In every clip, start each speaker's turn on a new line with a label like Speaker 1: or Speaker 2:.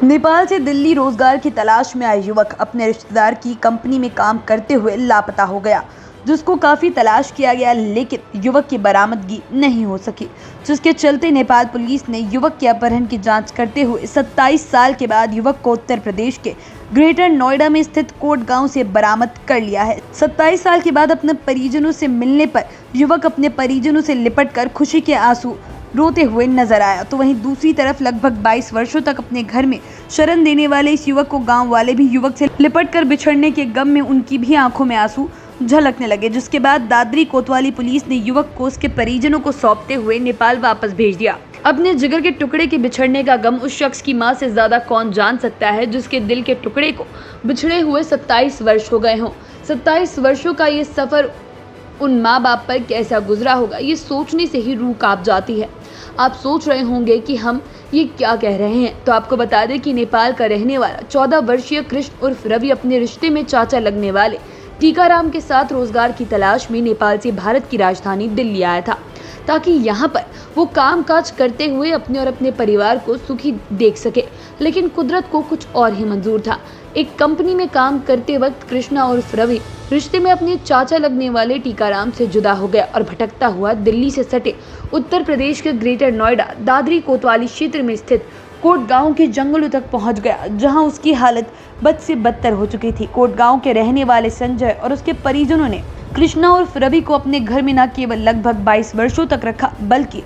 Speaker 1: नेपाल से दिल्ली रोजगार की तलाश में आए युवक अपने रिश्तेदार की कंपनी में काम करते हुए लापता हो गया, जिसको काफी तलाश किया गया लेकिन युवक की बरामदगी नहीं हो सकी, जिसके चलते नेपाल पुलिस ने युवक के अपहरण की जांच करते हुए 27 साल के बाद युवक को उत्तर प्रदेश के ग्रेटर नोएडा में स्थित कोट गांव से बरामद कर लिया है। 27 साल के बाद अपने परिजनों से मिलने पर युवक अपने परिजनों से लिपटकर खुशी के आंसू रोते हुए नजर आया। तो वहीं दूसरी तरफ लगभग 22 वर्षों तक अपने घर में शरण देने वाले इस युवक को गांव वाले भी युवक से लिपटकर बिछड़ने के गम में उनकी भी आंखों में आंसू झलकने लगे, जिसके बाद दादरी कोतवाली पुलिस ने युवक को उसके परिजनों को सौंपते हुए नेपाल वापस भेज दिया। अपने जिगर के टुकड़े के बिछड़ने का गम उस शख्स की मां से ज्यादा कौन जान सकता है, जिसके दिल के टुकड़े को बिछड़े हुए 27 वर्ष हो गए हों। 27 वर्षों का ये सफर उन माँ बाप पर कैसा गुजरा होगा, ये सोचने से ही रूह कांप जाती है। आप सोच रहे होंगे कि हम ये क्या कह रहे हैं, तो आपको बता दें कि नेपाल का रहने वाला 14 वर्षीय कृष्ण उर्फ रवि अपने रिश्ते में चाचा लगने वाले टीकाराम के साथ रोजगार की तलाश में नेपाल से भारत की राजधानी दिल्ली आया था, ताकि यहाँ पर वो काम काज करते हुए अपने और अपने परिवार को सुखी देख सके। लेकिन कुदरत को कुछ और ही मंजूर था। एक कंपनी में काम करते वक्त कृष्णा उर्फ रवि रिश्ते में अपने चाचा लगने वाले टीकाराम से जुदा हो गया और भटकता हुआ दिल्ली से सटे उत्तर प्रदेश के ग्रेटर नोएडा दादरी कोतवाली क्षेत्र में स्थित कोट गांव के जंगलों तक पहुंच गया, जहां उसकी हालत बद से बदतर हो चुकी थी। कोट गांव के रहने वाले संजय और उसके परिजनों ने कृष्णा उर्फ रवि को अपने घर में न केवल लगभग 22 वर्षों तक रखा, बल्कि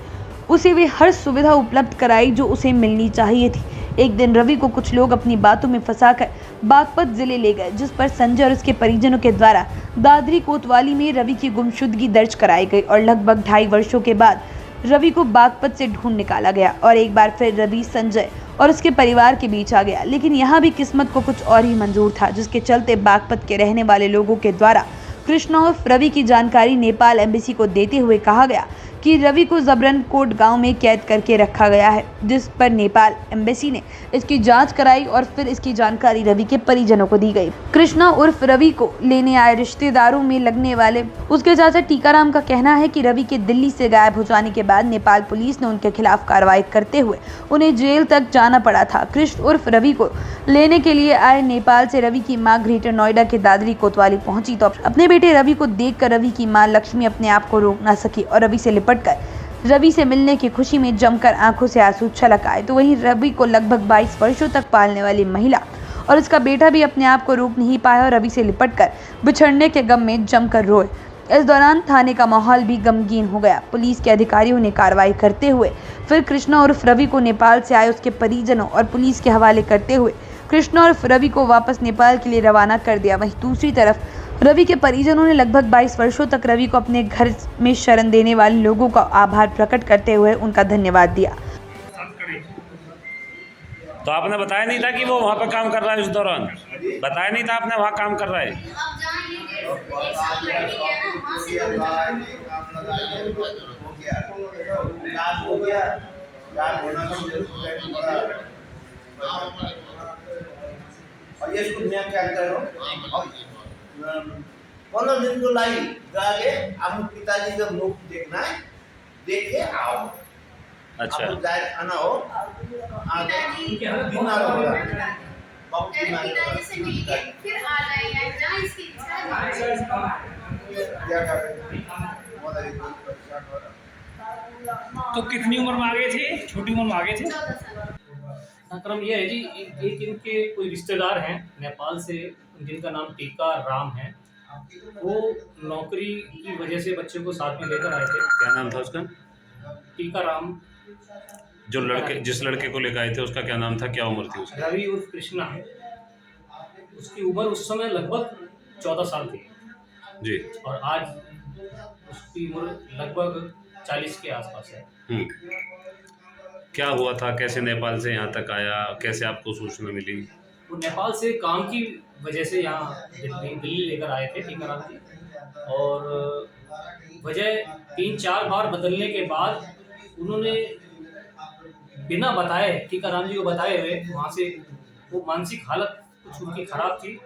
Speaker 1: उसे वे हर सुविधा उपलब्ध कराई जो उसे मिलनी चाहिए थी। एक दिन रवि को कुछ लोग अपनी बातों में फंसाकर बागपत जिले ले गए, जिस पर संजय और उसके परिजनों के द्वारा दादरी कोतवाली में रवि की गुमशुदगी दर्ज कराई गई और लगभग 2.5 वर्षों के बाद रवि को बागपत से ढूंढ निकाला गया और एक बार फिर रवि संजय और उसके परिवार के बीच आ गया। लेकिन यहाँ भी किस्मत को कुछ और ही मंजूर था, जिसके चलते बागपत के रहने वाले लोगों के द्वारा कृष्णा उर्फ रवि की जानकारी नेपाल एम्बेसी को देते हुए कहा गया कि रवि को जबरन कोट गांव में कैद करके रखा गया है, जिस पर नेपाल एम्बेसी ने इसकी जांच कराई और फिर इसकी जानकारी रवि के परिजनों को दी गई। कृष्णा उर्फ रवि को लेने आए रिश्तेदारों में लगने वाले उसके चाचा टीकाराम का कहना है कि रवि के दिल्ली से गायब हो जाने के बाद नेपाल पुलिस ने उनके खिलाफ कार्रवाई करते हुए उन्हें जेल तक जाना पड़ा था। कृष्ण उर्फ रवि को लेने के लिए आए नेपाल से रवि की मां ग्रेटर नोएडा के दादरी कोतवाली पहुंची तो अपने बेटे रवि को देखकर रवि की मां लक्ष्मी अपने आप को रोक न सकी और रवि से लिपटकर रवि से मिलने की खुशी में जमकर आंखों से आंसू छलक आए। तो वहीं रवि को लगभग 22 वर्षों तक पालने वाली महिला और उसका बेटा भी अपने आप को रोक नहीं पाया और रवि से लिपटकर बिछड़ने के गम में जमकर रोए। इस दौरान थाने का माहौल भी गमगीन हो गया। पुलिस के अधिकारियों ने कार्रवाई करते हुए फिर कृष्णा उर्फ रवि को नेपाल से आए उसके परिजनों और पुलिस के हवाले करते हुए कृष्णा उर्फ रवि को वापस नेपाल के लिए रवाना कर दिया। वहीं दूसरी तरफ रवि के परिजनों ने लगभग 22 वर्षों तक रवि को अपने घर में शरण देने वाले लोगों का आभार प्रकट करते हुए उनका धन्यवाद दिया।
Speaker 2: तो आपने बताया नहीं था कि वो वहाँ पर काम कर रहा है? उस दौरान बताया नहीं था आपने वहाँ काम कर रहा है?
Speaker 3: और ये इसको मैं क्या कर रहा हूँ 15 दिन को लाई जाके हम पिताजी का मुख देखना है, देखे आओ।
Speaker 2: अच्छा,
Speaker 3: आपको जाए खाना हो आगे बीमार होगा, बहुत बीमार होगा,
Speaker 4: फिर आ जाएगा जहाँ इसकी इच्छा है।
Speaker 3: क्या करें परेशान हो रहा।
Speaker 5: तो कितनी उम्र में आ गए थे? छोटी उम्र में आ गए थे।
Speaker 4: 14 साल।
Speaker 5: क्रम ये है जी, एक इनके कोई रिश्तेदार हैं नेपाल से, जिनका नाम टीका राम है। वो नौकरी की वजह से बच्चे को साथ में लेकर आए थे।
Speaker 2: क्या नाम था उसका?
Speaker 5: टीका राम।
Speaker 2: जो लड़के जिस लड़के को लेकर आए थे उसका क्या नाम था, क्या उम्र थी उसकी?
Speaker 5: रवि उर्फ कृष्णा है। उसकी उम्र उस समय लगभग 14 साल थी
Speaker 2: जी।
Speaker 5: और आज उसकी उम्र लगभग 40 के आसपास है।
Speaker 2: क्या हुआ था, कैसे नेपाल से यहाँ तक आया, कैसे आपको सूचना मिली?
Speaker 5: वो नेपाल से काम की वजह से यहाँ दिल्ली लेकर आए थे टीकाराम जी, और वजह 3-4 बार बदलने के बाद उन्होंने बिना बताए, टीकाराम जी को बताए हुए, वहाँ से वो मानसिक हालत कुछ उनकी खराब थी,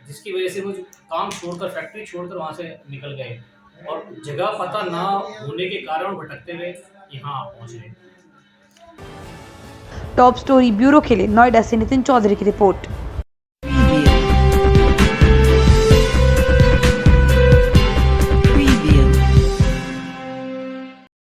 Speaker 5: जिसकी वजह से वो काम छोड़कर, फैक्ट्री छोड़कर वहाँ से निकल गए और जगह पता ना होने के कारण भटकते हुए यहाँ पहुँच गए।
Speaker 1: टॉप स्टोरी ब्यूरो के लिए नोएडा से नितिन चौधरी की रिपोर्ट।